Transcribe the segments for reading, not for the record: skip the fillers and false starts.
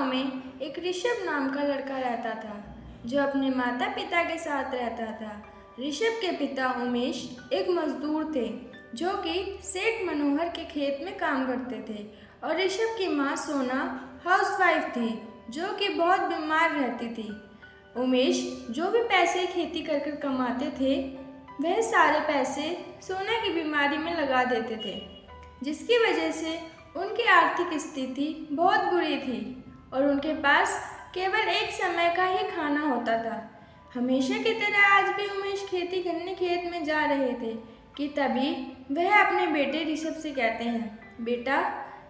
गांव में एक ऋषभ नाम का लड़का रहता था जो अपने माता पिता के साथ रहता था। ऋषभ के पिता उमेश एक मजदूर थे जो कि सेठ मनोहर के खेत में काम करते थे और ऋषभ की माँ सोना हाउसवाइफ थी जो कि बहुत बीमार रहती थी। उमेश जो भी पैसे खेती कर कर कमाते थे वह सारे पैसे सोना की बीमारी में लगा देते थे, जिसकी वजह से उनकी आर्थिक स्थिति बहुत बुरी थी और उनके पास केवल एक समय का ही खाना होता था। हमेशा की तरह आज भी उमेश खेती करने खेत में जा रहे थे कि तभी वह अपने बेटे ऋषभ से कहते हैं, बेटा,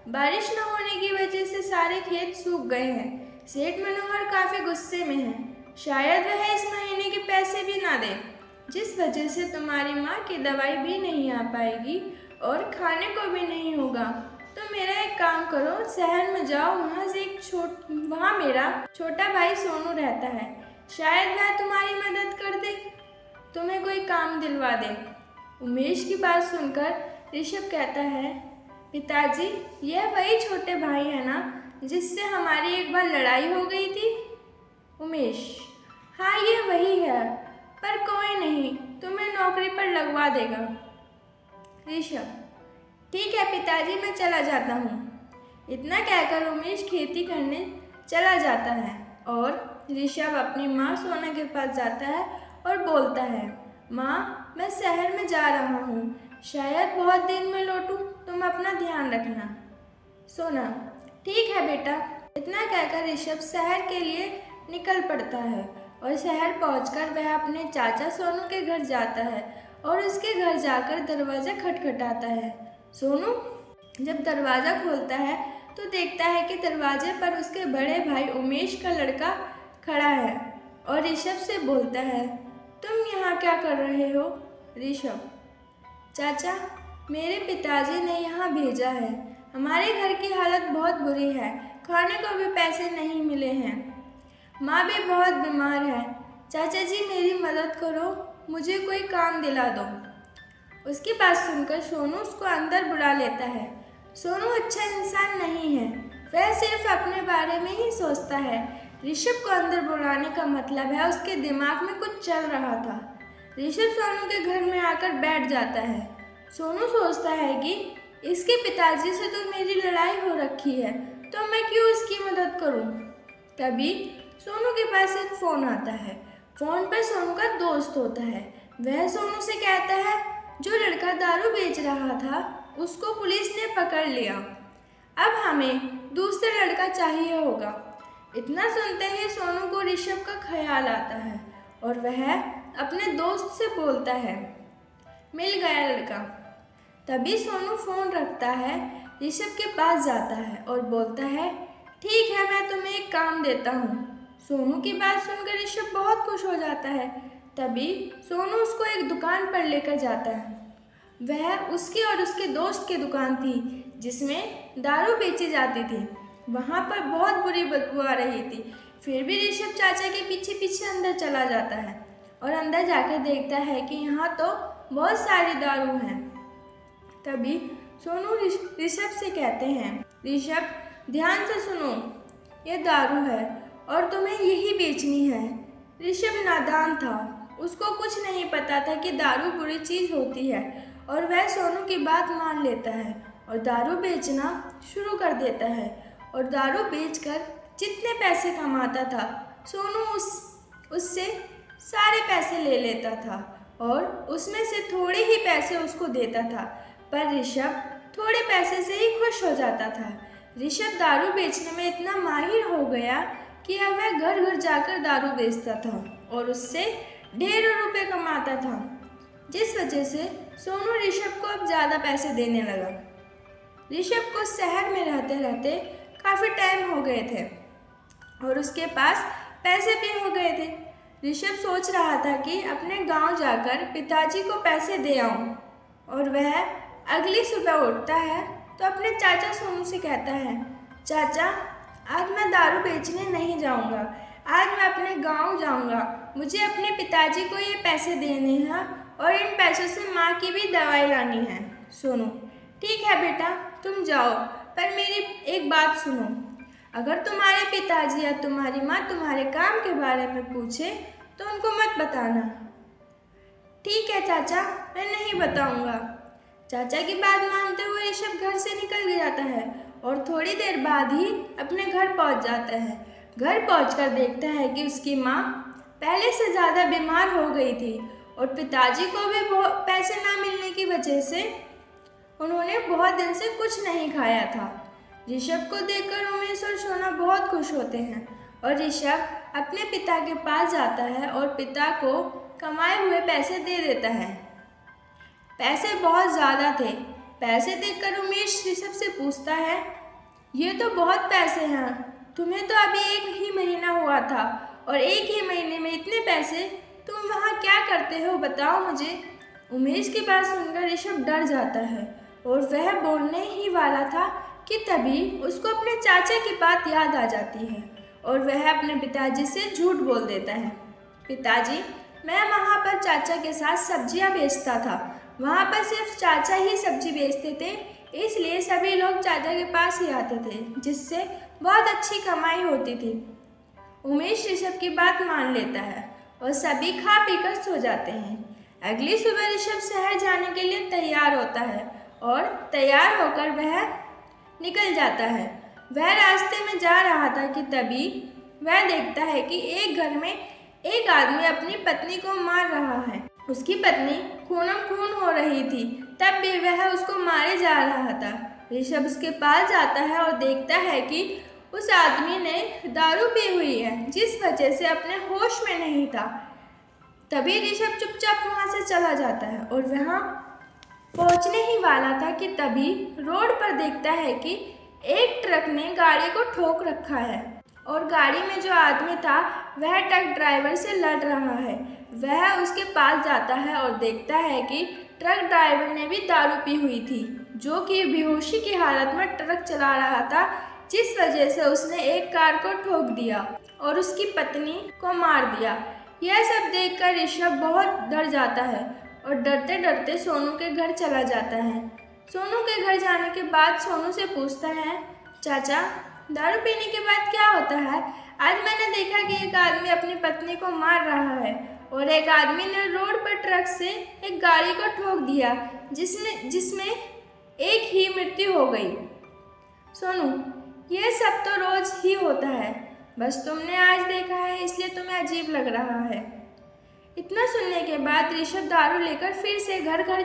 बारिश न होने की वजह से सारे खेत सूख गए हैं। सेठ मनोहर काफ़ी गुस्से में हैं। शायद वह इस महीने के पैसे भी ना दे, जिस वजह से तुम्हारी माँ की दवाई भी नहीं आ पाएगी और खाने को भी नहीं होगा। तो मेरा एक काम करो, शहर में जाओ, वहाँ मेरा छोटा भाई सोनू रहता है, शायद वह तुम्हारी मदद कर दे, तुम्हें कोई काम दिलवा दे। उमेश की बात सुनकर ऋषभ कहता है, पिताजी, यह वही छोटे भाई है ना जिससे हमारी एक बार लड़ाई हो गई थी? उमेश, हाँ, ये वही है, पर कोई नहीं, तुम्हें नौकरी पर लगवा देगा। ऋषभ, ठीक है पिताजी, मैं चला जाता हूँ। इतना कहकर उमेश खेती करने चला जाता है और ऋषभ अपनी माँ सोना के पास जाता है और बोलता है, माँ, मैं शहर में जा रहा हूँ, शायद बहुत दिन में लौटूँ, तुम अपना ध्यान रखना। सोना, ठीक है बेटा। इतना कहकर ऋषभ शहर के लिए निकल पड़ता है और शहर पहुंचकर वह अपने चाचा सोनू के घर जाता है और उसके घर जाकर दरवाज़ा खटखटाता है। सोनू जब दरवाज़ा खोलता है तो देखता है कि दरवाजे पर उसके बड़े भाई उमेश का लड़का खड़ा है और ऋषभ से बोलता है, तुम यहाँ क्या कर रहे हो? ऋषभ, चाचा, मेरे पिताजी ने यहाँ भेजा है, हमारे घर की हालत बहुत बुरी है, खाने को भी पैसे नहीं मिले हैं, माँ भी बहुत बीमार है, चाचा जी मेरी मदद करो, मुझे कोई काम दिला दो। उसकी बात सुनकर सोनू उसको अंदर बुला लेता है। सोनू अच्छा इंसान नहीं है, वह सिर्फ अपने बारे में ही सोचता है। ऋषभ को अंदर बुलाने का मतलब है उसके दिमाग में कुछ चल रहा था। ऋषभ सोनू के घर में आकर बैठ जाता है। सोनू सोचता है कि इसके पिताजी से तो मेरी लड़ाई हो रखी है, तो मैं क्यों इसकी मदद करूं? तभी सोनू के पास एक फ़ोन आता है। फ़ोन पर सोनू का दोस्त होता है। वह सोनू से कहता है, जो लड़का दारू बेच रहा था उसको पुलिस ने पकड़ लिया, अब हमें दूसरा लड़का चाहिए होगा। इतना सुनते ही सोनू को ऋषभ का ख्याल आता है और वह अपने दोस्त से बोलता है, मिल गया लड़का। तभी सोनू फ़ोन रखता है, ऋषभ के पास जाता है और बोलता है, ठीक है, मैं तुम्हें एक काम देता हूँ। सोनू की बात सुनकर ऋषभ बहुत खुश हो जाता है। तभी सोनू उसको एक दुकान पर लेकर जाता है। वह उसकी और उसके दोस्त की दुकान थी जिसमें दारू बेची जाती थी। वहाँ पर बहुत बुरी बदबू आ रही थी। फिर भी ऋषभ चाचा के पीछे पीछे अंदर चला जाता है और अंदर जाकर देखता है कि यहाँ तो बहुत सारी दारू हैं। तभी सोनू ऋषभ से कहते हैं, ऋषभ, ध्यान से सुनो, ये दारू है और तुम्हें यही बेचनी है। ऋषभ नादान था, उसको कुछ नहीं पता था कि दारू बुरी चीज़ होती है और वह सोनू की बात मान लेता है और दारू बेचना शुरू कर देता है और दारू बेचकर जितने पैसे कमाता था सोनू उससे सारे पैसे ले लेता था और उसमें से थोड़े ही पैसे उसको देता था, पर ऋषभ थोड़े पैसे से ही खुश हो जाता था। ऋषभ दारू बेचने में इतना माहिर हो गया कि अब वह घर घर जाकर दारू बेचता था और उससे ढेरों रुपए कमाता था, जिस वजह से सोनू ऋषभ को अब ज़्यादा पैसे देने लगा। ऋषभ को शहर में रहते रहते काफ़ी टाइम हो गए थे और उसके पास पैसे भी हो गए थे। ऋषभ सोच रहा था कि अपने गांव जाकर पिताजी को पैसे दे आऊं और वह अगली सुबह उठता है तो अपने चाचा सोनू से कहता है, चाचा, आज मैं दारू बेचने नहीं जाऊंगा, आज मैं अपने गांव जाऊंगा, मुझे अपने पिताजी को ये पैसे देने हैं और इन पैसों से माँ की भी दवाई लानी है। सोनू, ठीक है बेटा, तुम जाओ, पर मेरी एक बात सुनो, अगर तुम्हारे तुम्हारे पिताजी या तुम्हारी माँ तुम्हारे काम के बारे में पूछे तो उनको मत बताना। ठीक है चाचा, मैं नहीं बताऊंगा। चाचा की बात मानते हुए ऋषभ घर से निकल जाता है और थोड़ी देर बाद ही अपने घर पहुंच जाता है। घर पहुंचकर देखता है कि उसकी माँ पहले से ज़्यादा बीमार हो गई थी और पिताजी को भी पैसे ना मिलने की वजह से उन्होंने बहुत दिन से कुछ नहीं खाया था। ऋषभ को देखकर उमेश और सोना बहुत खुश होते हैं और ऋषभ अपने पिता के पास जाता है और पिता को कमाए हुए पैसे दे देता है। पैसे बहुत ज़्यादा थे। पैसे देखकर उमेश ऋषभ से पूछता है, ये तो बहुत पैसे हैं, तुम्हें तो अभी 1 ही महीना हुआ था और 1 ही महीने में इतने पैसे, तुम वहाँ क्या करते हो बताओ मुझे। उमेश की बात सुनकर ऋषभ डर जाता है और वह बोलने ही वाला था कि तभी उसको अपने चाचा की बात याद आ जाती है और वह अपने पिताजी से झूठ बोल देता है। पिताजी, मैं वहाँ पर चाचा के साथ सब्जियाँ बेचता था। वहाँ पर सिर्फ चाचा ही सब्जी बेचते थे, इसलिए सभी लोग चाचा के पास ही आते थे, जिससे बहुत अच्छी कमाई होती थी। उमेश ऋषभ की बात मान लेता है और सभी खा पीकर सो जाते हैं। अगली सुबह ऋषभ शहर जाने के लिए तैयार होता है और तैयार होकर वह निकल जाता है। वह रास्ते में जा रहा था कि तभी वह देखता है कि एक घर में एक आदमी अपनी पत्नी को मार रहा है। उसकी पत्नी खूनम खून हो रही थी, तब भी वह उसको मारे जा रहा था। ऋषभ उसके पास जाता है और देखता है कि उस आदमी ने दारू पी हुई है, जिस वजह से अपने होश में नहीं था। तभी ऋषभ चुपचाप वहाँ से चला जाता है और वहाँ पहुँचने ही वाला था कि तभी रोड पर देखता है कि एक ट्रक ने गाड़ी को ठोक रखा है और गाड़ी में जो आदमी था वह ट्रक ड्राइवर से लड़ रहा है। वह उसके पास जाता है और देखता है कि ट्रक ड्राइवर ने भी दारू पी हुई थी, जो कि बेहोशी की हालत में ट्रक चला रहा था, जिस वजह से उसने एक कार को ठोक दिया और उसकी पत्नी को मार दिया। यह सब देखकर ऋषभ बहुत डर जाता है और डरते डरते सोनू के घर चला जाता है। सोनू के घर जाने के बाद सोनू से पूछता है, चाचा, दारू पीने के बाद क्या होता है? आज मैंने देखा कि एक आदमी अपनी पत्नी को मार रहा है और एक आदमी ने रोड पर ट्रक से एक गाड़ी को ठोक दिया, जिसमें एक ही मृत्यु हो गई। सोनू, यह सब तो रोज ही होता है, बस तुमने आज देखा है इसलिए तुम्हें अजीब लग रहा है। इतना सुनने के बाद ऋषभ दारू लेकर फिर से घर घर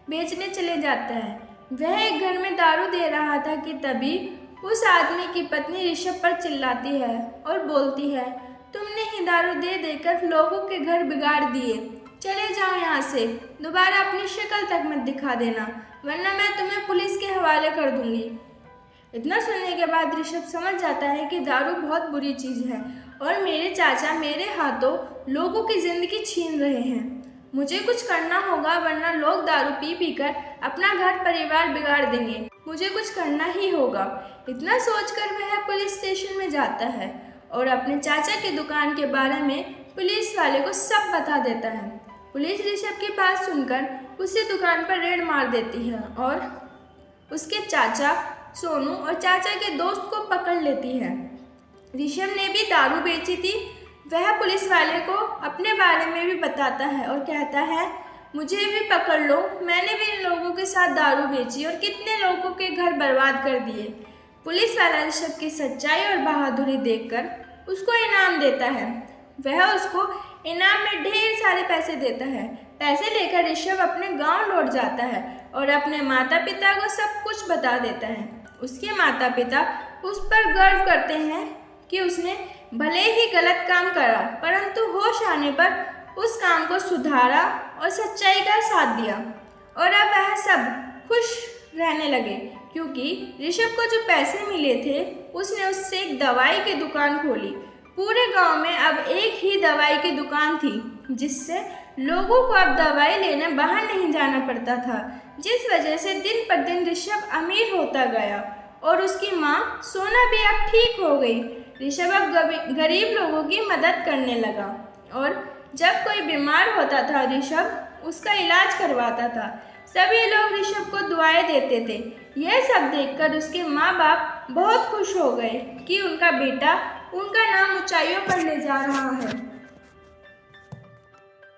बेचने चले जाता है। वह एक घर में दारू दे रहा था कि तभी उस आदमी की पत्नी ऋषभ पर चिल्लाती है और बोलती है, तुमने ही दारू दे देकर लोगों के घर बिगाड़ दिए, चले जाओ यहाँ से, दोबारा अपनी शक्ल तक मत दिखा देना, वरना मैं तुम्हें पुलिस के हवाले कर दूंगी। इतना सुनने के बाद ऋषभ समझ जाता है कि दारू बहुत बुरी चीज़ है और मेरे चाचा मेरे हाथों लोगों की ज़िंदगी छीन रहे हैं। मुझे कुछ करना होगा, वरना लोग दारू पी पी कर अपना घर परिवार बिगाड़ देंगे। मुझे कुछ करना ही होगा। इतना सोचकर वह पुलिस स्टेशन में जाता है और अपने चाचा की दुकान के बारे में पुलिस वाले को सब बता देता है। पुलिस ऋषभ की बात सुनकर उसी दुकान पर रेड मार देती है और उसके चाचा सोनू और चाचा के दोस्त को पकड़ लेती है। ऋषभ ने भी दारू बेची थी। वह पुलिस वाले को अपने बारे में भी बताता है और कहता है, मुझे भी पकड़ लो, मैंने भी इन लोगों के साथ दारू बेची और कितने लोगों के घर बर्बाद कर दिए। पुलिस वाला ऋषभ की सच्चाई और बहादुरी देखकर उसको इनाम देता है। वह उसको इनाम में ढेर सारे पैसे देता है। पैसे लेकर ऋषभ अपने गांव लौट जाता है और अपने माता पिता को सब कुछ बता देता है। उसके माता पिता उस पर गर्व करते हैं कि उसने भले ही गलत काम करा, परंतु होश आने पर उस काम को सुधारा और सच्चाई का साथ दिया और अब वह सब खुश रहने लगे, क्योंकि ऋषभ को जो पैसे मिले थे उसने उससे एक दवाई की दुकान खोली। पूरे गांव में अब एक ही दवाई की दुकान थी, जिससे लोगों को अब दवाई लेने बाहर नहीं जाना पड़ता था, जिस वजह से दिन पर दिन ऋषभ अमीर होता गया और उसकी माँ सोना भी अब ठीक हो गई। ऋषभ अब गरीब लोगों की मदद करने लगा और जब कोई बीमार होता था ऋषभ उसका इलाज करवाता था। सभी लोग ऋषभ को दुआएं देते थे। यह सब देखकर उसके माँ बाप बहुत खुश हो गए कि उनका बेटा उनका नाम ऊंचाइयों पर ले जा रहा है।